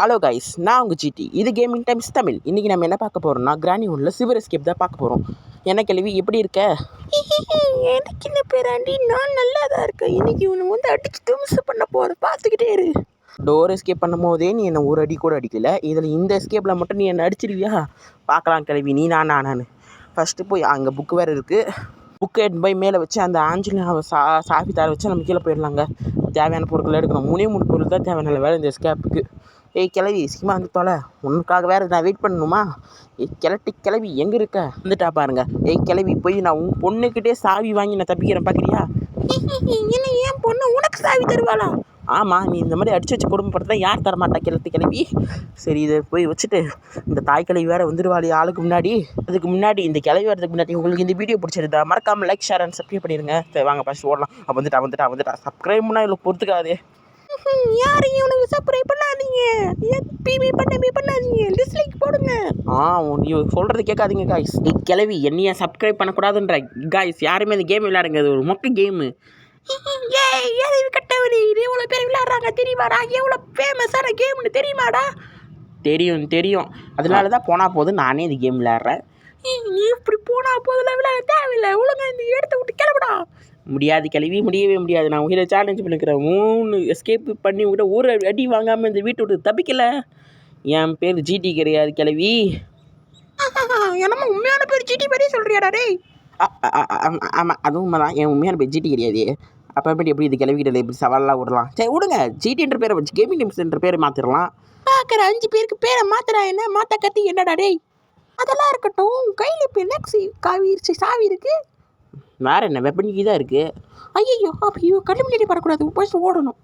Hello guys, நான் உங்கள் GT. இது கேமிங் டைம்ஸ் தமிழ். இன்றைக்கி நம்ம என்ன பார்க்க போகிறோம்னா, கிராணி உள்ள சிவர் எஸ்கேப் தான் பார்க்க போகிறோம். என்ன கேள்வி, எப்படி இருக்க? எனக்கு என்ன பேராண்டி, நான் நல்லா தான் இருக்கேன். இன்னைக்கு இவனை வந்து அடிச்சு தும்சு பண்ண போகிறேன், பார்த்துக்கிட்டே இரு. டோர் எஸ்கேப் பண்ணும் போதே நீ என்னை ஒரு அடி கூட அடிக்கல. இதில் இந்த எஸ்கேப்பில் மட்டும் நீ என்னை அடிச்சிருவியா? பார்க்கலாம் கேள்வி, நீ நான் ஃபஸ்ட்டு போய் அங்கே புக்கு வேறு இருக்குது. புக்கை எடுத்து போய் மேலே வச்சு அந்த ஆஞ்சலியாவை சாஃபி தார வச்சு நம்ம கீழே போயிடலாங்க. தேவையான பொருட்களை எடுக்கணும். 3 பொருள் தான் தேவையான வேலை இந்த எஸ்கேப்புக்கு. ஏய் கிளவி, சீக்கிரமாக வந்து தொலை. உனக்காக வேறு நான் வெயிட் பண்ணணுமா? கிளவி எங்கே இருக்க? வந்துட்டா பாருங்க. ஏய் கிளவி, போய் நான் உன் பொண்ணுக்கிட்டே சாவி வாங்கி நான் தப்பிக்கிறேன், பார்க்குறியா? என்ன ஏன் பொண்ணு உனக்கு சாவி தருவாளா? ஆமாம், நீ இந்த மாதிரி அடிச்சு வச்சு குடும்பப்படுத்தா யார் தரமாட்டா கிளவி. சரி, இதை போய் வச்சுட்டு இந்த தாய் கிளவி வேறு வந்துடுவாளி ஆளுக்கு முன்னாடி. அதுக்கு முன்னாடி இந்த கிளவி வரதுக்கு முன்னாடி உங்களுக்கு இந்த வீடியோ பிடிச்சிருந்தா மறக்காமல் லைக், ஷேர் அண்ட் சப்ஸ்கிரைப் பண்ணிடுங்க. சரி வாங்க ஃபஸ்ட் ஓடலாம். வந்துட்டா சப்ஸ்கிரைப் பண்ணால் இவ்வளோ பொறுத்துக்காதே. யாரையும் உனக்கு சப்ஸ்கிரைப் பண்ணாதீங்க, எப்பயுமே பண்ணாதீங்க, டிஸ்லைக் போடுங்க. நீ சொல்கிறது கேட்காதீங்க காய்ஸ். கிளவி என்னைய சப்ஸ்கிரைப் பண்ணக்கூடாதுன்ற காய்ஸ். யாருமே இந்த கேம் விளையாடுங்க, அது ஒரு மொக்க கேமு. கட்டவரி எவ்வளோ பேர் விளையாடுறாங்க தெரியுமாடா? எவ்வளோ ஃபேமஸான கேம்னு தெரியுமாடா? தெரியும். அதனால தான் போனால் போதும் நானே இந்த கேம் விளையாடுறேன். நீ இப்படி போனால் போதெல்லாம் விளையாட தேவையில்லை. ஒழுங்கா இந்த இடத்த விட்டு கிளம்புடா. முடியாது கிளவி, முடியவே முடியாது. நான் உயிரை சேலஞ்ச் பண்ணிக்கிறேன். 3 எஸ்கேப் பண்ணி விட ஒரு அடி வாங்காமல் இந்த வீட்டை விட்டு தப்பிக்கல. என் பேர் ஜிடி கிடையாது கிளவி. என்னம்மா உண்மையான பேர் ஜிடி மாதிரியே சொல்கிறியாடா டேய்? ஆமாம், அதுவும் உண்மைதான். என் உண்மையான பேர் ஜிடி கிடையாது. அப்புறமேட்டு எப்படி இது கிளவிக்கிட்ட இப்படி சவாலெலாம் விடலாம்? சரி விடுங்க, ஜிடின்ற பேரை வச்சு கேமிங் டைம்ஸ்ன்ற பேரை மாற்றிடலாம். பார்க்குற 5 பேருக்கு பேரை மாத்திரா என்ன? மாற்ற கத்தி என்னடா டேய்? அதெல்லாம் இருக்கட்டும், கையில் இப்போ என்ன சாவி இருக்கு? வேறு என்ன, வெப்பனிக்கு தான் இருக்குது. ஐயோ கண்ணு முன்னாடி வரக்கூடாது, போய் ஓடணும்.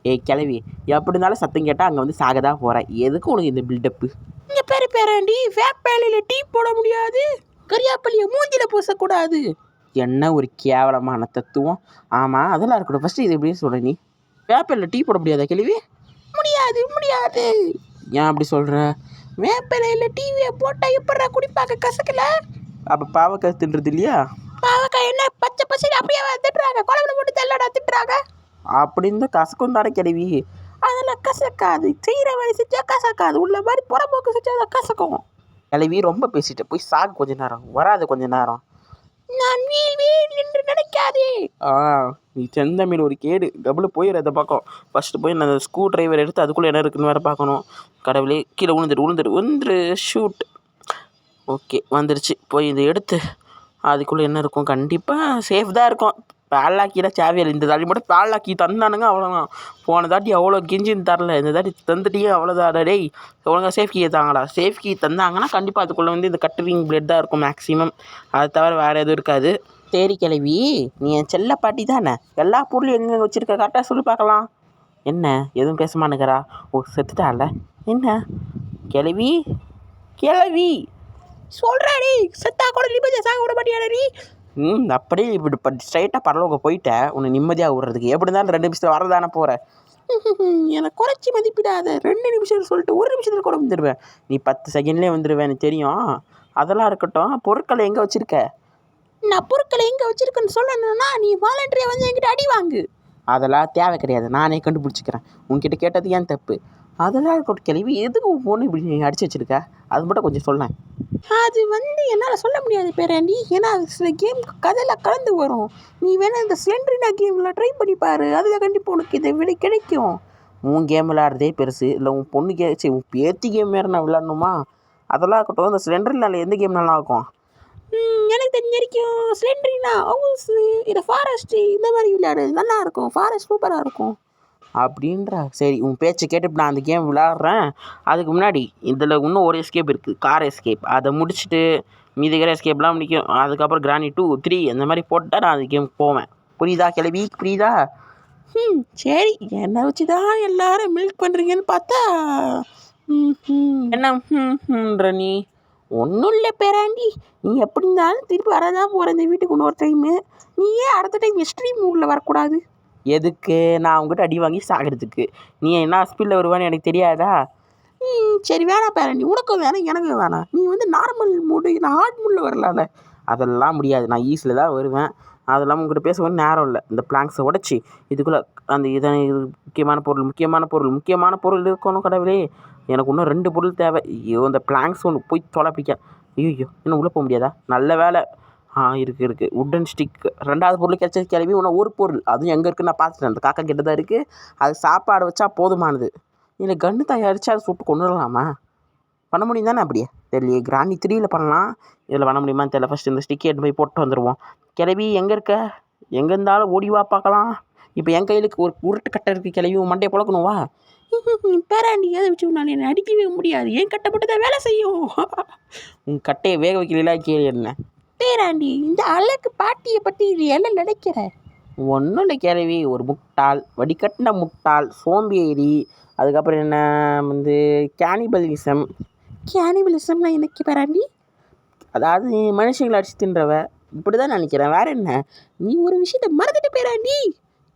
ஏய் கிளவி, எப்படி இருந்தாலும் சத்தம் கேட்டால் அங்கே வந்து சாக தான் போகிறேன். எதுக்கு உனக்கு இந்த பில்டப்பு? இங்கே பேராண்டி, வேப்பேலையில் டீ போட முடியாது, கரியாப்பள்ளியை மூஞ்சில பூசக்கூடாது. என்ன ஒரு கேவலமான தத்துவம். ஆமாம், அதெல்லாம் இருக்கட்டும். ஃபஸ்ட்டு இது எப்படின்னு சொல்கிற நீ? வேப்பையில் டீ போட முடியாதா கிளவி? முடியாது. ஏன் அப்படி சொல்கிற? வேப்பையில் டீவியை போட்டால் எப்படா குடிப்பாக்க கசக்கல? அப்போ பாவக்காய் தின்றது இல்லையா? பாவக்காய் என்ன பச்சை பசங்க அப்படியே திட்டுறாங்க, குழம்புல போட்டு தெல்லடா திட்டுறாங்க. அப்படின்னு தான் கசக்கும் தானே கிளவி. அதெல்லாம் கசக்காது, செய்கிற வேலை செஞ்சா கசக்காது, உள்ள மாதிரி புறம்போக்கு செஞ்சா அதை கசக்கும். கிளவி ரொம்ப பேசிட்டு போய் சாகு கொஞ்ச நேரம், வராது கொஞ்ச நேரம். நான் வீல் என்று நினைக்காதே. நீ செந்தமிழ் ஒரு கேடு. டபுள் போயிடு அந்த பக்கம். ஃபஸ்ட்டு போய் நான் ஸ்க்ரூ டிரைவர் எடுத்து அதுக்குள்ளே என்ன இருக்குன்னு வேறு பார்க்கணும். கடவுளே, கீழே விழுந்துரு ஷூட். ஓகே, வந்துருச்சு. போய் இதை எடுத்து அதுக்குள்ளே என்ன இருக்கும்? கண்டிப்பாக சேஃப் தான் இருக்கும். பால்லாக்கிலாம் சாவியல். இந்த தாட்டி மட்டும் பால்லாக்கி தந்தானுங்க, அவ்வளோதான். போன தாட்டி அவ்வளோ கிஞ்சின்னு தரல, இந்த தாட்டி தந்துட்டியே அவ்வளோதான். டேய் ஒழுங்காக சேஃப் கீயை தாங்களா? சேஃப் கீ தந்தாங்கன்னா கண்டிப்பாக அதுக்குள்ளே வந்து இந்த கட்டரிங் பிளேட் தான் இருக்கும் மேக்ஸிமம். அதை தவிர வேறு எதுவும் இருக்காது. சரி கிளவி, நீ என் செல்ல பாட்டி தானே? எல்லா பொருளும் எங்கே வச்சுருக்க கரெக்டாக சொல்லி பார்க்கலாம். என்ன எதுவும் பேசமானுக்கிறா? செத்துட்டால என்ன கிளவி? சொல்கிறாடி, செத்தா கூட நிம்மதியாக சாக விட மாட்டியாடி? அப்படியே இப்படி ஸ்ட்ரைட்டாக பரலோக போயிட்டேன். உன்னை நிம்மதியாக விடுறதுக்கு எப்படி இருந்தாலும் 2 நிமிஷத்தில் வரதானே போகிறேன். எனக்கு குறைச்சி மதிப்பிடாத. 2 நிமிஷம் சொல்லிட்டு 1 நிமிஷத்தில் கூட வந்துடுவேன். நீ 10 செகண்ட்லேயே வந்துடுவேன், எனக்கு தெரியும். அதெல்லாம் இருக்கட்டும், பொருட்களை எங்கே வச்சுருக்க? நான் பொருட்களை எங்கே வச்சுருக்கேன்னு சொல்லணும்னா நீ வாலண்டரியாக வந்து என்கிட்ட அடி வாங்கு. அதெல்லாம் தேவை கிடையாது, நானே கண்டுபிடிச்சிக்கிறேன். உங்ககிட்ட கேட்டது ஏன் தப்பு? அதெல்லாம் இருக்கட்டும் கிளவி, எதுக்கு உன் பொண்ணு இப்படி நீ அடிச்சு வச்சுருக்க? அது மட்டும் கொஞ்சம் சொல்லேன். அது வந்து என்னால் சொல்ல முடியாது பேராண்டி, ஏன்னா சில கேம் கதையில் கலந்து வரும். நீ வேணால் இந்த ஸ்லெண்டரினா கேமில் ட்ரை பண்ணிப்பார், அதில் கண்டிப்பாக உனக்கு இதை விட கிடைக்கும். உன் கேம் விளையாடுறதே பெருசு இல்லை, உன் பொண்ணு உன் பேத்தி கேம் வேறு நான் விளையாடணுமா? அதெல்லாம் இருக்கட்டும். இந்த ஸ்லெண்டரினால எந்த கேம் நல்லா இருக்கும்? எனக்கு தெரிஞ்ச வரைக்கும் ஸ்லெண்டரினா ஹவுஸ், இல்லை ஃபாரஸ்ட்டு, இந்த மாதிரி விளையாடு நல்லாயிருக்கும். ஃபாரஸ்ட் சூப்பராக இருக்கும் அப்படின்ற. சரி, உன் பேச்சை கேட்டு நான் அந்த கேம் விளையாடுறேன். அதுக்கு முன்னாடி இதில் இன்னும் ஒரு எஸ்கேப் இருக்குது, கார் எஸ்கேப். அதை முடிச்சுட்டு மீதிக்கிற எஸ்கேப்லாம் முடிக்கும். அதுக்கப்புறம் கிராணி 2, 3 அந்த மாதிரி போட்டால் நான் அந்த கேம் போவேன். புரியுதா கிளவி? புரியுதா? சரி, என்னை வச்சு தான் எல்லாரும் மில்க் பண்ணுறீங்கன்னு பார்த்தா என்னன்ற நீ? ஒன்றும் இல்லை பேராண்டி, நீ எப்படி இருந்தாலும் திருப்பி வரதான் போகிற இந்த வீட்டுக்கு இன்னொரு டைமு. நீ ஏன் அடுத்த டைம் எக்ஸ்ட்ரீம் மூடில் வரக்கூடாது? எதுக்கு? நான் அவங்ககிட்ட அடி வாங்கி சாகிறதுக்கு. நீ என்ன ஸ்பீடில் வருவான்னு எனக்கு தெரியாதா? சரி வேணாம் பேரண்டி, உனக்கும் வேணாம் எனக்கும் வேணாம். நீ வந்து நார்மல் மூடு, நான் ஹார்ட் மூடில் வரலாம்ல. அதெல்லாம் முடியாது, நான் ஈஸியில் தான் வருவேன். அதெல்லாம் உங்கள்கிட்ட பேச நேரம் இல்லை. இந்த பிளாங்க்ஸை உடச்சி இதுக்குள்ளே அந்த இது முக்கியமான பொருள் இருக்கணும் கடவுளே. எனக்கு இன்னும் 2 பொருள் தேவை. ஐயோ இந்த பிளாங்க்ஸ் ஒன்று போய் தொலை பிடிக்க. ஐயோ இன்னும் உள்ளே போக முடியாதா? நல்ல வேலை. இருக்குது உட்டன் ஸ்டிக். 2வது பொருள் கிடச்சது கிளம்பி. இன்னும் ஒரு பொருள் அதுவும் எங்கே இருக்குன்னு நான் பார்த்துட்டேன். அந்த காக்கா கிட்ட தான் இருக்குது. அது சாப்பாடு வச்சா போதுமானது. இல்லை கன்று தயாரித்து அதை சுட்டு கொண்டு வரலாமா? பண்ண முடியும் தானே? அப்படியே தெரியலையே. கிராண்டி 3யில் பண்ணலாம். இதில் பண்ண முடியுமான்னு தெரியல. ஃபஸ்ட்டு இந்த ஸ்டிக்கை எடுத்து போய் போட்டு வந்துடுவோம். கிளவி எங்கே இருக்க? எங்கே இருந்தாலும் ஓடிவா பார்க்கலாம். இப்போ என் கையிலுக்கு ஒரு உருட்டு கட்டை இருக்குது. கிளவி மண்டையை புழக்கணும் வா. பேராண்டி அதை வச்சு நான் என்னை அடிக்கவே முடியாது. ஏன் கட்டப்பட்டு தான் வேலை செய்யும். உன் கட்டையை வேக வைக்கல கேள்வி என்ன? பேராண்டி இந்த அழகு பாட்டியை பற்றி இது என்ன நினைக்கிற? ஒன்றும் இல்லை கிளவி. ஒரு முட்டாள், வடிகட்டின முட்டாள், சோம்பேறி. அதுக்கப்புறம் என்ன வந்து கேனிபலிசம். கேனிபலிசம்னா எனக்கு பேராண்டி? அதாவது மனுஷங்களை அடிச்சு தின்றவ. இப்படி தான் நினைக்கிறேன். வேறு என்ன? நீ ஒரு விஷயத்த மறந்துட்டு பேராண்டி.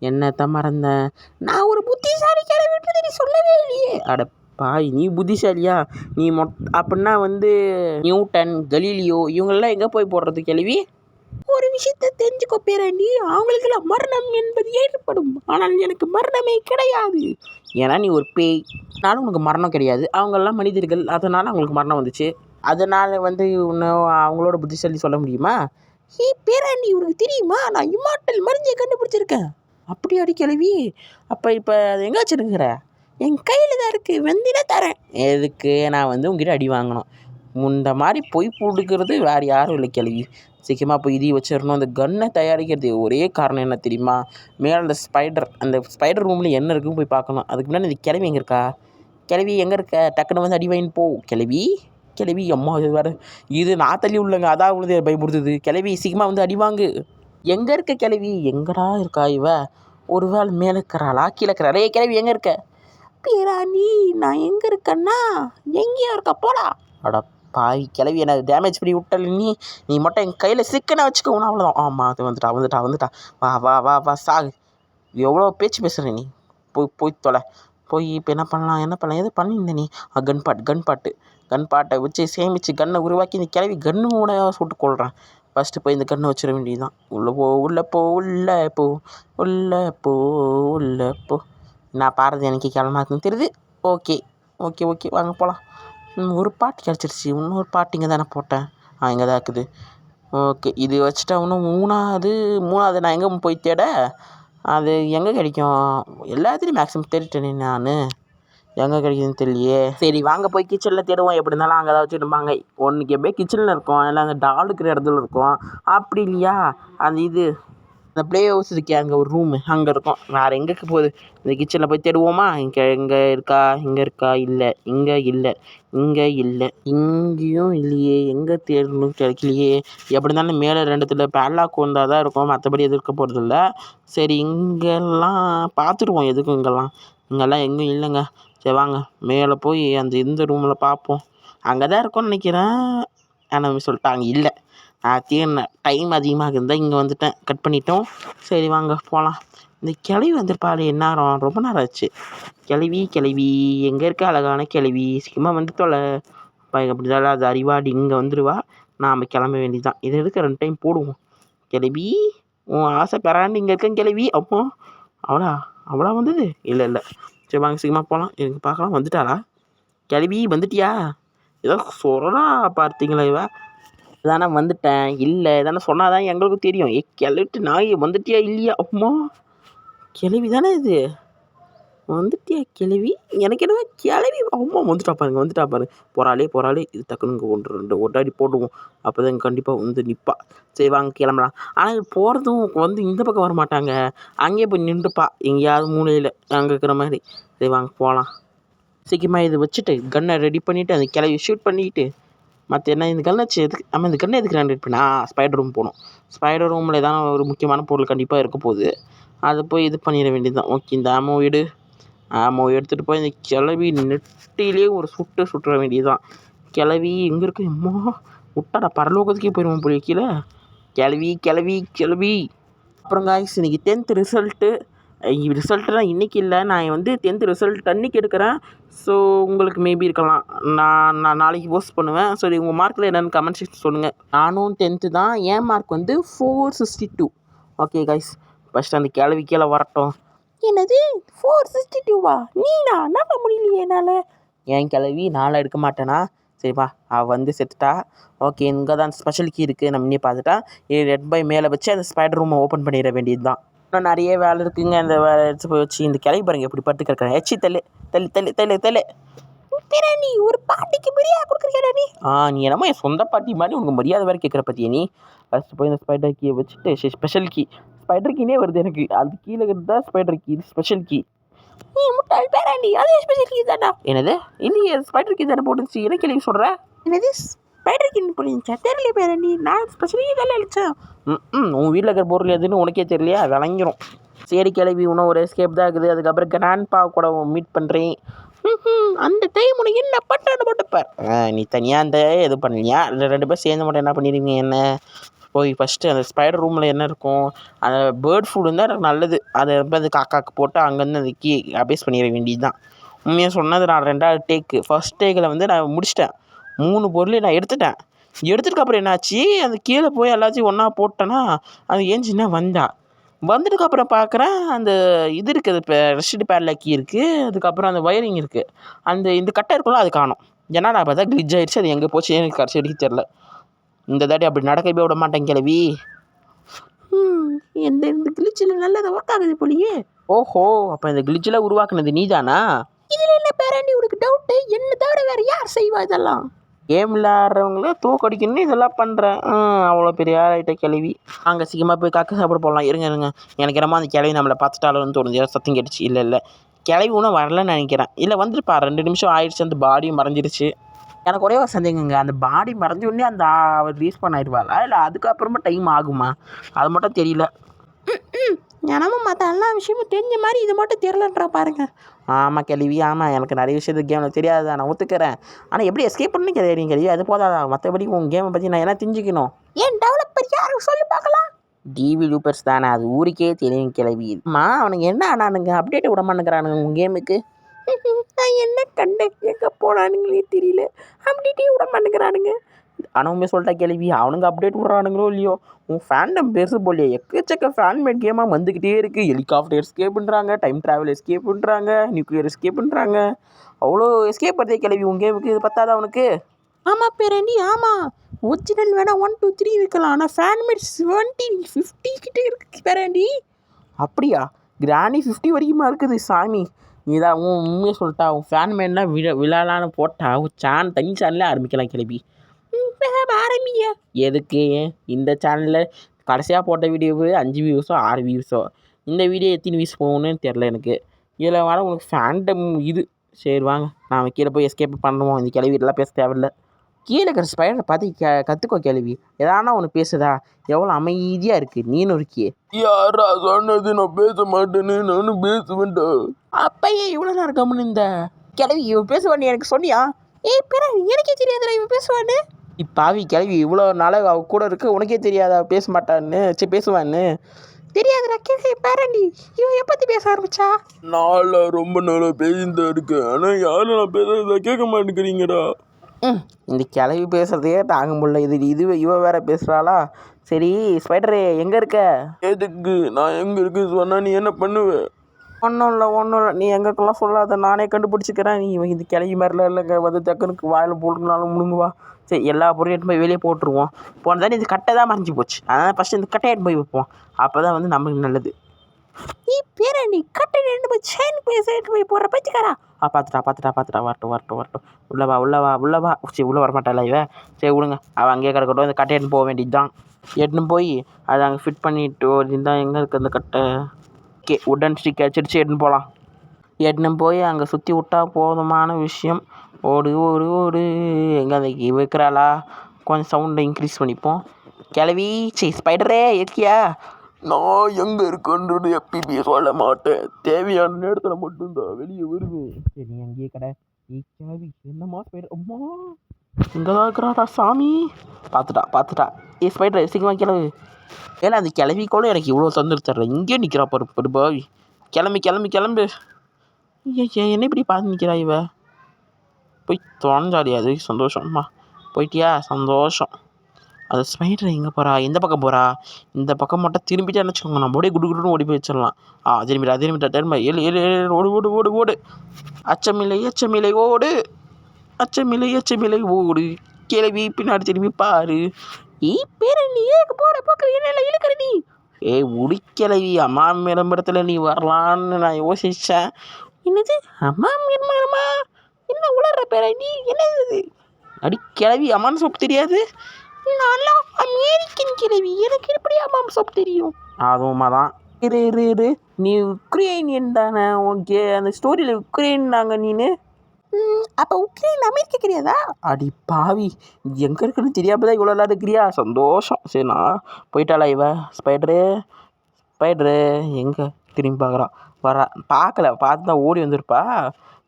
என்னத்தான் மறந்தேன்? நான் ஒரு புத்திசாலி கிளவிட்டு நீ சொல்லவே இல்லையே. அட பாய், நீ புத்திசாலியா? நீ அப்படின்னா வந்து நியூட்டன், கலீலியோ இவங்களெல்லாம் எங்கே போய் போடுறது கிளவி? ஒரு விஷயத்த தெரிஞ்சுக்கோ பேராண்டி. அவங்களுக்கெல்லாம் மரணம் என்பது ஏற்படும். ஆனால் எனக்கு மரணமே கிடையாது. ஏன்னா நீ ஒரு பேய். அதனால உனக்கு மரணம் கிடையாது. அவங்கெல்லாம் மனிதர்கள், அதனால் அவங்களுக்கு மரணம் வந்துச்சு. அதனால் வந்து இன்னும் அவங்களோட புத்திசாலி சொல்ல முடியுமா? பேராண்டி உனக்கு தெரியுமா? நான் இம்மார்டல் மருந்தை கண்டுபிடிச்சிருக்கேன். அப்படி அடி கிளவி. அப்போ இப்போ அது எங்கே வச்சுருக்கிற? என் கையில் தான் இருக்குது. வெந்தினா தரேன். எதுக்கு? நான் வந்து உங்ககிட்ட அடி வாங்கணும். இந்த மாதிரி பொய் கொடுக்கறது வேறு யாரும் இல்லை கிளவி. சீக்கிரமாக போய் இதையும் வச்சிடணும். அந்த கன்னை தயாரிக்கிறது ஒரே காரணம் என்ன தெரியுமா? மேலே அந்த ஸ்பைடர் ரூமில் என்ன இருக்குன்னு போய் பார்க்கணும். அதுக்கு முன்னாடி இந்த கிளவி எங்கே இருக்கா? கிளவி எங்கே இருக்க? டக்குன்னு வந்து அடி வாங்கின்னு போ கிளவி. அம்மா இது வேறு. இது நான் தள்ளி உள்ளங்க. அதான் உள்ளது பயப்படுத்துது. கிளவி சீக்கிரமாக வந்து அடி வாங்கு. எங்கே இருக்க கிளவி? எங்கடா இருக்கா இவ? ஒரு வேளை மேலே இருக்கிறாளா கீழே இருக்கிறாளே? கிளவி எங்கே இருக்க? பேராண்டி நான் எங்கே இருக்கேன்னா எங்கேயோ இருக்க போடா. அட பாய் கிளவி, என்ன டேமேஜ் பண்ணி விட்டல நீ மட்டும் என் கையில் சிக்கனை வச்சுக்கோணும் அவ்வளோதான். ஆமாம் அது வந்துட்டா. வா சாகு. எவ்வளோ பேச்சு பேசுகிற நீ? போய் தொலை. போய் இப்போ என்ன பண்ணலாம் எது பண்ணியிருந்த நீ? கன் பாட்டை வச்சு சேமித்து கன்னை உருவாக்கி இந்த கிளவி கன்று கூட சுட்டு கொள்கிறேன். ஃபஸ்ட்டு போய் இந்த கன்னை வச்சிட வேண்டியதுதான். உள்ளே போ. நான் பாடுறது எனக்கு கிளம்பாக்குன்னு தெரியுது. ஓகே வாங்க போகலாம். ஒரு பாட்டு கிடச்சிருச்சு. இன்னொரு பாட்டு இங்கே தானே போட்டேன். இங்கே தான் இருக்குது. ஓகே இது வச்சுட்டா இன்னும் மூணாவது நான் எங்கே போய் தேட? அது எங்கே கிடைக்கும்? எல்லாத்துலேயும் மேக்ஸிமம் தேடிட்டேனே நான். எங்கே கிடைக்குதுன்னு தெரியலையே. சரி வாங்க போய் கிச்சனில் தேடுவோம். எப்படி இருந்தாலும் அங்கே தான் வச்சுருப்பாங்க. ஒன்றுக்கு எப்படியே கிச்சனில் இருக்கும், இல்லை அந்த டால் இருக்கிற இடத்துல இருக்கும். அப்படி இல்லையா அந்த ப்ளே ஹவுஸ் இருக்கே அங்கே ஒரு ரூமு அங்கே இருக்கும். வேறு எங்கேக்கு போகுது? இந்த கிச்சனில் போய் தேடுவோமா? எங்கே இருக்கா? இல்லை இங்கேயும் இல்லையே. எங்கே தேடணும் கிடைக்கலையே. எப்படி இருந்தாலும் மேலே 2 பேட்லாக் வந்தால் தான் இருக்கும். மற்றபடி எதுவும் இருக்க போகிறதில்ல. சரி இங்கெல்லாம் பார்த்துருவோம். எதுக்கும் இங்கெல்லாம் எங்கேயும் இல்லைங்க. சரி வாங்க மேலே போய் இந்த ரூமில் பார்ப்போம். அங்கே தான் இருக்கும்னு நினைக்கிறேன். ஆனால் சொல்லிட்டாங்க இல்லை. நான் தேடினேன். டைம் அதிகமாக இருந்தால் இங்கே வந்துட்டேன். கட் பண்ணிட்டோம். சரி வாங்க போகலாம். இந்த கிளவி வந்துருப்பாள். எந்நேரம் ரொம்ப நேரம் ஆச்சு. கிளவி எங்கே இருக்க அழகான கிளவி? சீக்கிரமாக வந்து தொலை. அப்படி தான் அது அறிவாடி இங்கே வந்துடுவா. நாம் கிளம்ப வேண்டியதுதான். இதை எடுக்க 2 டைம் போடுவோம். கிளவி உன் ஆசை பெறாண்டு இங்கே இருக்கேன் கிளவி. அப்போ அவளா வந்தது? இல்லை. சரி வாங்க சீக்கிரமாக போகலாம். எனக்கு பார்க்கலாம். வந்துட்டாளா? கிளவி வந்துட்டியா? ஏதோ சொல்லா பார்த்தீங்களா இவ? தானே வந்துட்டேன். இல்லை தானே சொன்னாதான் எங்களுக்கும் தெரியும். கிளவிட்டு நாய் வந்துட்டியா இல்லையா? அம்மா கிளவி தானே இது. வந்துட்டியா கிளவி? எனக்கு என்னவோ கிளவி அம்மா வந்துட்டா பாருங்க. போகிறாளே. இது டக்குன்னு ஒரு அடி போடுவோம். அப்போ தான் கண்டிப்பாக வந்து நிற்பா. சரி வாங்க கிளம்பலாம். ஆனால் போகிறதும் வந்து இந்த பக்கம் வர மாட்டாங்க. அங்கேயே போய் நின்றுப்பா எங்கேயாவது மூலையில் அங்கே இருக்கிற மாதிரி. சரி வாங்க போகலாம். சீக்கிரமாக இதை வச்சுட்டு கன்னை ரெடி பண்ணிவிட்டு அந்த கிளவி ஷூட் பண்ணிக்கிட்டு மற்ற என்ன இந்த கன் வச்சு இந்த கன்னை எதுக்கு ரெடி பண்ணா? ஸ்பைடர் ரூம் போகணும். ஸ்பைடர் ரூமில் ஏதாவது ஒரு முக்கியமான பொருள் கண்டிப்பாக இருக்க போகுது. அதை போய் இது பண்ணிட வேண்டியது தான். ஓகே இந்த ஆமோ எடுத்துகிட்டு போய் இந்த கிளவி நெட்டிலே ஒரு சுட்டுற வேண்டியது தான். கிளவி எங்கே இருக்கு? அம்மா விட்டாடா பரலோகத்துக்கே போயிடுவோம் போய் கீழே. கிளவி. அப்புறம் காய்ஸ் இன்றைக்கி 10th ரிசல்ட்டுலாம் இன்றைக்கி இல்லை. நான் வந்து 10th ரிசல்ட் அன்றைக்கி எடுக்கிறேன். ஸோ உங்களுக்கு மேபி இருக்கலாம். நான் நாளைக்கு போஸ்ட் பண்ணுவேன். ஸோ உங்கள் மார்க்கில் என்னென்னு கமெண்ட் செக்ஷன் சொல்லுங்கள். நானும் 10th தான். என் மார்க் வந்து 462. ஓகே கைஸ், ஃபஸ்ட்டு அந்த கேள்வி கீழே வரட்டும். என்னது 462வா? நீனா நம்ப முடியலையே என்னால். ஏன் கிளவி நாளாக எடுக்க மாட்டேனா? சரிப்பா, அவள் வந்து செத்துட்டா. ஓகே, இங்கே தான் ஸ்பெஷல் கீ இருக்குது. நம்ம இன்னி பார்த்துட்டா ரெட் பை மேலே வச்சு அந்த ஸ்பைடர் ரூமை ஓப்பன் பண்ணிட வேண்டியது தான். இன்னும் நிறைய வேலை இருக்குங்க. அந்த வேலை எடுத்து போய் வச்சு இந்த கிளவி பாருங்க எப்படி பட்டு கிடக்கிறேன். எச்சி தள்ளு தள்ளு தள்ளு தள்ளு தள்ளு. நீ ஒரு பாட்டிக்கு மரியாதை கொடுக்குறியாடா நீ? நீ என்னமோ என் சொந்த பாட்டி மாதிரி உனக்கு மரியாதை வேறு கேட்குற பற்றியா நீ? ஃபஸ்ட்டு போய் இந்த ஸ்பைடர் கீயை வச்சுட்டு ஸ்பெஷல் கீ ஸ்பைடர் கீனே வருது எனக்கு. அது கீழே இருக்கிறது தான் ஸ்பைடர் கீ, இது ஸ்பெஷல் கீ. நீ முட்டாள் பேராண்டி, அதே ஸ்பெஷல் கீ தானா? என்னது இல்லையே, ஸ்பைடர் கீ தானே போட்டுச்சு. என்ன கேள்வி சொல்கிற? என்னது ஸ்பைடர் கீ போட்டுச்சா? தெரியல பேராண்டி, நான் ஸ்பெஷல் கீ தானே அழிச்சேன். உன் வீட்டில் இருக்கிற பொருள் எதுன்னு உனக்கே தெரியலையா? விளங்கிரும். சரி கிளவி, இன்னும் ஒரு எஸ்கேப் தான் இருக்குது. அதுக்கப்புறம் கிராண்ட்பா கூட மீட் பண்ணுறேன். அந்த டைம் உனக்கு என்ன பட்டான்னு போட்டுப்பார். நீ தனியாக அந்த இது பண்ணலையா? ரெண்டு பேரும் சேர்ந்து மட்டும் என்ன பண்ணிடுவீங்க? என்ன போய் ஃபஸ்ட்டு அந்த ஸ்பைடர் ரூமில் என்ன இருக்கும், அந்த பேர்ட் ஃபுட் இருந்தால் எனக்கு நல்லது. அதை வந்து காக்காக்கு போட்டு அங்கேருந்து அந்த கீ அபேஸ் பண்ணிட வேண்டியது தான். உண்மையாக சொன்னது நான் 2வது டேக்கு. ஃபஸ்ட் டேக்கில் வந்து நான் முடிச்சிட்டேன். 3 பொருளையும் நான் எடுத்துட்டேன். எடுத்ததுக்கப்புறம் என்னாச்சு, அந்த கீழே போய் எல்லாத்தையும் ஒன்றா போட்டேன்னா அது ஏஞ்சின்னா வந்ததுக்கப்புறம் பார்க்குறேன் அந்த இது இருக்குது. இப்போ ரெஸ்ட் பேடில் கீ இருக்குது. அதுக்கப்புறம் அந்த ஒயரிங் இருக்குது. இந்த கட்டை இருக்குல்ல, அது காணும். ஏன்னா நான் பார்த்தா கிளிச் ஆகிடுச்சு. அது எங்கே போச்சு எனக்கு கடைசி வரைக்கும் தெரில. இந்த தாட்டி அப்படி நடக்கவே விட மாட்டேன் கிளவி. இந்த கிளிச்சில் நல்லதை ஒர்க் ஆகுது போலியே. ஓஹோ, அப்போ இந்த கிளிச்சில் உருவாக்குனது நீ தானா? இதில் என்ன பேராண்டி உனக்கு டவுட்டு? என்ன தவிர வேறு யார் செய்வா இதெல்லாம்? கேம் விளையாடுறவங்கள தூக்கடிக்கணும்னு இதெல்லாம் பண்ணுறேன். அவ்வளோ பெரிய ஆளாயிட்ட கிளவி. அங்கே சீக்கிரமாக போய் காக்க சாப்பிட போடலாம். இருங்க. எனக்கு என்னமோ அந்த கிளவி நம்மளை பார்த்துட்டாலும் தோணுது. சத்தம் கேட்டுச்சு. இல்லை கிளவி ஒன்றும் வரலன்னு நினைக்கிறேன். இல்லை வந்துருப்பா, 2 நிமிஷம் ஆயிடுச்சு. அந்த பாடியும் மறைஞ்சிருச்சு. எனக்கு ஒரே ஒரு சந்தேகங்க, அந்த பாடி மறைஞ்ச உடனே அந்த அவர் ரீஸ் பண்ணிடுவாளா, இல்லை அதுக்கப்புறமா டைம் ஆகுமா? அது மட்டும் தெரியல. எனமோ மற்ற எல்லா விஷயமும் தெரிஞ்ச மாதிரி இது மட்டும் தெரியலன்றா பாருங்க. ஆமாம் கிளவி, ஆமாம். எனக்கு நிறைய விஷயத்து கேமில் தெரியாது, நான் ஒத்துக்கிறேன். ஆனால் எப்படி எஸ்கேப் பண்ணி கிடையாது கிளவி, அது போதாதா? மற்றபடி உங்கள் கேமை பற்றி நான் என்ன தெரிஞ்சுக்கணும்? ஏன் டெவலப்பர் யாரும் சொல்லி பார்க்கலாம். டிவி லூப்பர்ஸ் தானே, அது ஊருக்கே தெரியும் கிளவி. அவனுக்கு என்ன ஆனானுங்க, அப்டேட் விட மாட்டேங்கிறானுங்க உங்கள் கேமுக்கு. நான் என்ன கண்டேன், எங்கே போனானுங்களே தெரியல, அப்டேட்டே விட மாட்டேங்கிறானுங்க. ஆனால் சொல்லிட்டா கேள்வி, அவனுங்க அப்டேட் விட்றானுங்களோ இல்லையோ, உன் ஃபேண்டம் பெருசு போலியே. எக்கச்சக்க ஃபேன்மேட் கேமாக வந்துக்கிட்டே இருக்குது. ஹெலிகாப்டர் எஸ்கேப் பண்ணுறாங்க, டைம் ட்ராவல் எஸ்கேப் பண்ணுறாங்க, நியூக்ளியர் எஸ்கேப் பண்ணுறாங்க. அவ்வளோ எஸ்கேப் பண்ணுறதே கிளவி உங்கள் கேமுக்கு. இது பத்தாதா அவனுக்கு? ஆமாம் பேராண்டி, ஆமாம். ஒரிஜினல் வேணால் 1 2 3 இருக்கலாம், ஆனால் ஃபேன்மேட் 70 50 கிட்டே இருக்கு பேராண்டி. அப்படியா? கிராணி 50 வரைக்குமா இருக்குது சாமி? நீ தான் உண்மையாக சொல்லிட்டா. உன் ஃபேன்மேட்னா விழாலான்னு போட்டால் தனி சேனலே ஆரம்பிக்கலாம் கிளவி. ஆரம்பிங்க. எதுக்கு? இந்த சேனலில் கடைசியாக போட்ட வீடியோவு 5 வியூஸோ 6 வியூஸோ. இந்த வீடியோ எத்தனை வியூஸ் போகணுன்னு தெரில எனக்கு. இதில் வர உனக்கு ஃபேண்டம் இது. சரி வாங்க, நாம் கீழே போய் எஸ்கேப் பண்ணுவோம். இந்த கிளவிட்டெல்லாம் பேச தேவையில்லை. கீழே இருக்கிற ஸ்பைடரை பார்த்து கற்றுக்கோ கிளவி. எதானா ஒன்று பேசுதா? எவ்வளோ அமைதியாக இருக்குது. நீனும் இருக்கியே. யாரா சொன்னது நான் பேச மாட்டேன்னு? நானும் பேசுவேன்டா. அப்பயே இவ்வளோ நேரம் கம்முன்னு இந்த கிளவி இவன் பேசுவான்னு எனக்கு சொன்னியா? பேரா எனக்கே தெரியாதுடா இவன் பேசுவான்னு. இப்பாவி கிளவி, இவ்வளோ நாளாக அவ கூட இருக்கு, உனக்கே தெரியாதா பேச மாட்டான்னு? சரி பேசுவான்னு தெரியாதுடா கேள்வி பேரண்டி. இவன் எப்பத்தி பேச ஆரம்பிச்சா? ரொம்ப நாளாக பேசிட்டு இருக்கேன், ஆனால் யாரும் நான் பேசுறதா கேட்க மாட்டேங்கிறீங்கடா. இந்த கிளவி பேசுறதையே தாங்க முடியல. இவ வேற பேசுகிறாளா? சரி ஸ்பைடரு எங்கே இருக்க? எதுக்கு நான் எங்கே இருக்கு சொன்னால் நீ என்ன பண்ணுவ? ஒன்றும் இல்லை. நீ எங்களுக்கெல்லாம் சொல்லாத, நானே கண்டுபிடிச்சிக்கிறேன். நீ இந்த கிளவி மாதிரிலாம் இல்லைங்க, வந்து டக்குனுக்கு வாயில் போட்டுனாலும் முழுங்குவா. சரி, எல்லா பொருளையும் எடுத்து போய் வெளியே போட்டுருவோம். போனதானே இது கட்டை தான் மறைஞ்சி போச்சு. அதனால் ஃபஸ்ட்டு இந்த கட்டையை எடுத்து போய் வைப்போம். அப்போ தான் வந்து நமக்கு நல்லது. பேரண்டி கட்டை ரெண்டு போய் செயின் எடுத்து போய் போடுற பச்சிக்காரா. பார்த்துட்டா. வரட்டும். உள்ளவா. சரி, உள்ளே வரமாட்டாளா இவ? சரி விடுங்க, அவள் அங்கேயே கிடக்கட்டும். இந்த கட்டையை எடுத்து போக வேண்டியது தான். எடுத்துன்னு போய் அதை அங்கே ஃபிட் பண்ணிவிட்டு இதுதான் எங்கே இருக்குது அந்த கட்டை. ஓகே, உடன் ஸ்டிக் அடிச்சிடுச்சு. எடுத்துன்னு போகலாம். எடுத்துன்னு போய் அங்கே சுற்றி விட்டா போதுமான விஷயம். ஓடு எங்கே அந்த வைக்கிறாளா? கொஞ்சம் சவுண்டை இன்க்ரீஸ் பண்ணிப்போம். கிளவி ஸ்பைடரே இருக்கியா? நான் எங்கே இருக்குன்றது எப்பயுமே சொல்ல மாட்டேன், தேவையான நேரத்தில் மட்டும்தான் வெளியே வருவேன். சரி, நீ அங்கேயே கடை. கிளவி என்னம்மா ஸ்பைடர்? அம்மா இங்கே தான் இருக்கிறாடா சாமி. பார்த்துட்டா. ஸ்பைடர் சீக்கிரமாக கிளவு. ஏன்னா அந்த கிளவிக்கோளும் எனக்கு இவ்வளோ தந்துருத்தர்ல. இங்கே நிற்கிறா பாரு பாவி. கிளம்பு. என்ன இப்படி பார்த்து நிற்கிறா இவ? போய் தொலைஞ்சாடியா? அது சந்தோஷம்மா. போயிட்டியா? சந்தோஷம். அந்த ஸ்பைடர் எங்கே போகிறா, எந்த பக்கம் போகிறா? இந்த பக்கம் மட்டும் திரும்பிட்டே வச்சுக்கோங்க, நம்ம அப்படியே குடு குடுன்னு ஓடி போய் வச்சிடலாம். திரும்பிட்டா ஏழு ஏழு ஏழு ஓடு ஓடு ஓடு ஓடு. அச்சமில்லை ஓடு, அச்சமில்லை ஓடு. கிளவி பின்னாடி திரும்பி பாரு. பேரணி ஏக்கு போகிற பக்கம் என்ன இழுக்கிற நீ? உடிக்கிளவி, அம்மா விளம்பரத்தில் நீ வரலான்னு நான் யோசித்தேன். என்னது அம்மா நிர்மாணமா? என்ன உளற பேரணி? என்னது கிளவி, அம்மான்னு சோப்பு தெரியாது? நான்லாம் அமெரிக்கன் கிழவி, எனக்கு எப்படி அம்மா சோப்பு தெரியும்? அதுவுமா தான். இரு நீ உக்ரைனியன் தானே? ஓகே, அந்த ஸ்டோரியில் உக்ரைன் தாங்க நீனு. அப்போ உக்ரைன் அமெரிக்கா கிடையாதா? அடி பாவி, எங்கே இருக்குன்னு தெரியாம தான் இவ்வளோ இருக்கிறியா? சந்தோஷம். சரி, நான் போயிட்டாளா இவ? ஸ்பைடரு எங்கே திரும்பி பார்க்குறா? வரா, பார்த்து தான் ஓடி வந்திருப்பா,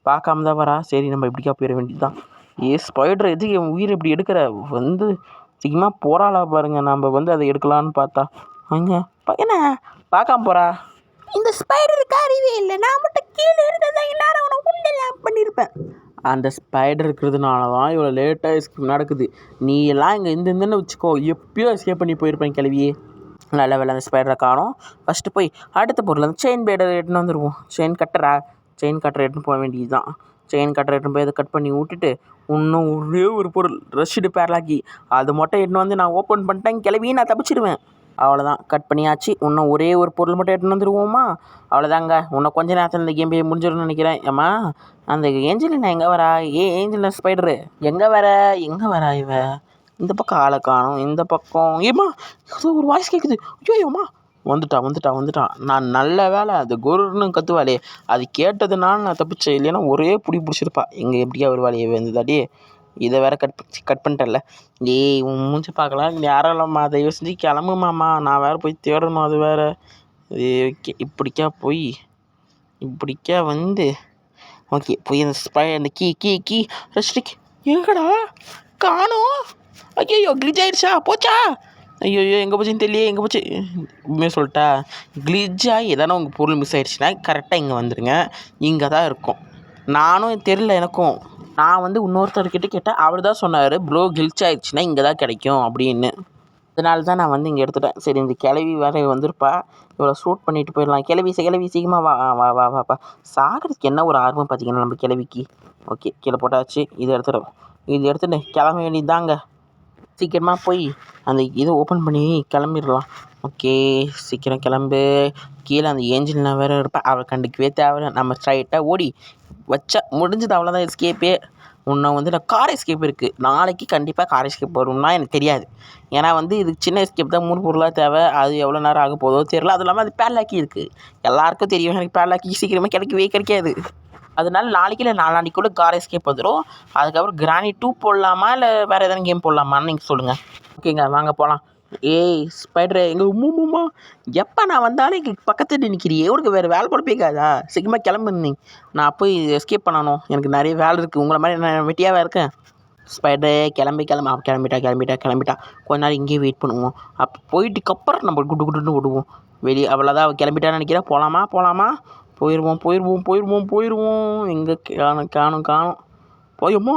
பார்க்காம தான் வரா. சரி, நம்ம இப்படிக்கா போயிட வேண்டியது தான். ஸ்பைடர் எதுக்கு என் உயிர் இப்படி எடுக்கிற? சீக்கிரமாக போகிறாளா பாருங்க. நம்ம அதை எடுக்கலான்னு பார்த்தா அங்கே என்ன பார்க்காம போகிறா? இந்த ஸ்பைடருக்கு அறிவே இல்லை. நான் மட்டும் கீழே இருந்ததான் எல்லாரும் அவனை உண்டெல்லாம் பண்ணியிருப்பேன். அந்த ஸ்பைடர் இருக்கிறதுனால தான் இவ்வளோ லேட்டாக எஸ்கேப் நடக்குது. நீ எல்லாம் இங்கே இருந்துன்னு வச்சுக்கோ, எப்பயோ எஸ்கேப் பண்ணி போயிருப்பேன் கிளவியே. நல்ல வேலை அந்த ஸ்பைடரை காணோம். ஃபஸ்ட்டு போய் அடுத்த பொருள் அந்த செயின் பேடர் எடுத்துன்னு வந்துடுவோம். செயின் கட்டரை எடுத்துன்னு போக வேண்டியது தான். செயின் கட்டரை எடுத்துன்னு போய் அதை கட் பண்ணி விட்டுட்டு இன்னும் ஒரே ஒரு பொருள் ரஷ்டு பேரலாக்கி அது மட்டும் எடுத்துன்னு நான் ஓப்பன் பண்ணிட்டேன் கிளவி, நான் தப்பிச்சிடுவேன். அவ்வளோதான், கட் பண்ணியாச்சு. இன்னும் ஒரே ஒரு பொருள் மட்டும் எடுத்துன்னு வந்துடுவோமா? அவ்வளோதாங்க. இன்னும் கொஞ்ச நேரத்தில் இந்த கேம் போய் முடிஞ்சிடும்னு நினைக்கிறேன். ஏம்மா, அந்த ஏஞ்சலினா எங்கே வரா? ஏஞ்சலினா ஸ்பைடரு எங்கே வரா இவ? இந்த பக்கம் ஆளை காணும், இந்த பக்கம் ஏம்மா ஏதோ ஒரு வாய்ஸ் கேட்குது. ஐயோம்மா, வந்துட்டான். நான் நல்ல வேலை அது குருன்னு கத்துவாளே, அது கேட்டதுனால நான் தப்பிச்சேன். இல்லைன்னா ஒரே பிடிச்சிருப்பா. எங்கே எப்படியா வருவாளே வந்துதாடி. இதை வேற கட் பண்ணிட்டேன்ல. உன் மூஞ்சி பார்க்கலாம் யாரும் இல்லைம்மா, தயவு செஞ்சு கிளம்புமாம்மா, நான் வேறு போய் தேடணும். அது வேறு இப்படிக்கா வந்து ஓகே போய் அந்த கீ ரெஸ்ட்ரிக் எங்கடா காணோம்? ஐயோ கிளிச் ஆயிடுச்சா? போச்சா? ஐயோ எங்கே போச்சுன்னு தெரியலையே. எங்கே போச்சு உண்மையாக சொல்லிட்டா? கிளிச்சாக எதனா உங்கள் பொருள் மிஸ் ஆகிடுச்சுன்னா கரெக்டாக இங்கே வந்துடுங்க. இங்கே தான் இருக்கும். நானும் தெரியல எனக்கும். நான் இன்னொருத்தர்கிட்ட கேட்டேன், அவர் தான் சொன்னார் ப்ரோ கிளிச் ஆகிடுச்சுன்னா இங்கே தான் கிடைக்கும் அப்படின்னு. அதனால தான் நான் இங்கே எடுத்துட்டேன். சரி, இந்த கிளவி வேறு வந்திருப்பா, இவ்வளோ ஷூட் பண்ணிட்டு போயிடலாம். கிளவி சீக்கிரமாக வா. சாகிறதுக்கு என்ன ஒரு ஆர்வம் பார்த்தீங்கன்னா நம்ம கிளவிக்கு. ஓகே, கீழே போட்டாச்சு. இது எடுத்துட்டு கிளம்ப வேண்டியதுதாங்க. சீக்கிரமாக போய் அந்த இதை ஓப்பன் பண்ணி கிளம்பிடலாம். ஓகே, சீக்கிரம் கிளம்பு. கீழே அந்த ஏஞ்சல் நான் வேறு இருப்பேன், அவள் கண்டுக்கவே தேவை. நம்ம ஸ்ட்ரைட்டாக ஓடி வச்சா முடிஞ்சது, அவ்வளோதான் எஸ்கேப்பே. இன்னும் நான் கார் எஸ்கேப் இருக்குது. நாளைக்கு கண்டிப்பாக கார் எஸ்கேப் வரும்னா எனக்கு தெரியாது. ஏன்னா இது சின்ன எஸ்கேப் தான், 3 பொருளாக தேவை. அது எவ்வளோ நேரம் ஆக போதோ தெரியல. அதுவும் இல்லாமல் அது பேர்லாக்கி இருக்குது. எல்லாருக்கும் தெரியும் எனக்கு பேர்லாக்கி சீக்கிரமாக கிடைக்காது. அதனால நாளைக்கு இல்லை நாளான்னைக்குள்ளே கார் எஸ்கேப் வந்துடும். அதுக்கப்புறம் கிராணி 2 போடலாமா இல்லை வேறு எதனா கேம் போடலாமான்னு நீங்கள் சொல்லுங்கள். ஓகேங்க, வாங்க போகலாம். ஸ்பைடரு எங்கள் உம்மா எப்போ நான் வந்தாலும் எங்கள் பக்கத்தில் நிற்கிறியே, உனக்கு வேறு வேலை கொடுப்பேக்காதா? சீக்கிரமாக கிளம்புனீ, நான் போய் எஸ்கேப் பண்ணணும். எனக்கு நிறைய வேலை இருக்குது. உங்களை மாதிரி நான் வெட்டியாகவே இருக்கேன். ஸ்பைடரு கிளம்பிட்டா. கொஞ்ச நேரம் இங்கேயே வெயிட் பண்ணுவோம். அப்போ போயிட்டுக்கப்புறம் நம்ம குடுன்னு விடுவோம் வெளியே. அவ்வளோதான், அவள் கிளம்பிட்டான்னு நினைக்கிறேன். போகலாமா? போயிடுவோம். எங்கே காணும். போயுமோ?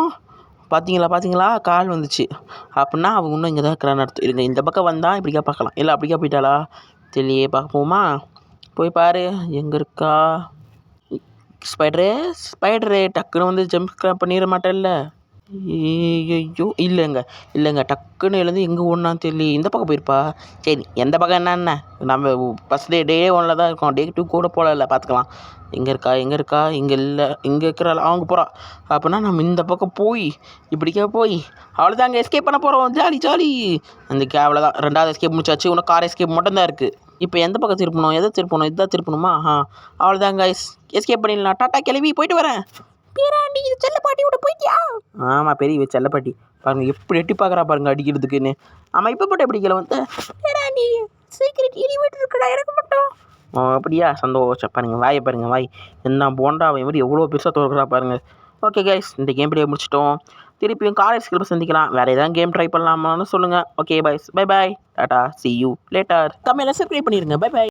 பார்த்தீங்களா கால் வந்துச்சு அப்படின்னா அவங்க இன்னும் இங்கே தான் இருக்கிறான்னு அர்த்தம். இருங்க, இந்த பக்கம் வந்தால் இப்படிக்கா பார்க்கலாம். இல்லை அப்படிக்கா போயிட்டாளா தெரியலையே. பார்க்க போமா? போய் பாரு எங்கே இருக்கா ஸ்பைடரு. டக்குன்னு ஜம்ப் பண்ணிட மாட்டேன்ல. ஐயோ இல்லைங்க டக்குன்னு எழுந்து எங்கே ஓடனான்னு தெரியல. இந்த பக்கம் போயிருப்பா. சரி, எந்த பக்கம் என்ன நம்ம ஃபஸ்ட் டே 1 தான் இருக்கோம். டே 2 கூட போகல, பார்த்துக்கலாம். எங்கே இருக்கா? இங்கே இல்லை, இங்கே இருக்கிறாள். அவங்க போகிறா. அப்படின்னா நம்ம இந்த பக்கம் போய் இப்படிக்கா போய் அவ்வளோதான், அங்கே எஸ்கேப் பண்ண போகிறோம். ஜாலி. அந்த அவ்வளோதான், 2வது எஸ்கேப் முடிச்சாச்சு. இன்னும் கார் எஸ்கேப் மட்டும்தான் இருக்குது. இப்போ எந்த பக்கம் திருப்பணும்? இதுதான் திருப்பணுமா? அவ்வளோதாங்க, எஸ்கேப் பண்ணிடலாம். டாட்டா கிளவி, போயிட்டு வரேன். பேராண்டி, இது செல்லப்பாட்டி விட போயிட்டியா? ஆமாம், பெரிய செல்லப்பாட்டி பாருங்க எப்படி எட்டி பார்க்குறா பாருங்க அடிக்கிறதுக்குன்னு. ஆமாம், இப்போ மட்டும் எப்படி கிளம்ப பேராண்டி சீக்கிரம் எலிவேட்டர் இருக்குடா, இறக்க மாட்டோம். அப்படியா? சந்தோஷம். பாருங்க வாய் என்ன போண்டா மாதிரி எவ்வளோ பெருசாக திறக்கிறா பாருங்க. ஓகே கைஸ், இந்த கேம் பிளே முடிச்சிட்டோம். திருப்பியும் காலேஜ் ஸ்கில்பை சந்திக்கலாம். வேறு எதாவது கேம் ட்ரை பண்ணலாமான்னு சொல்லுங்கள். Okay bye. Tata, see you later. கம்மியில் சப்ஸ்கிரைப் பண்ணிடுங்க. பை.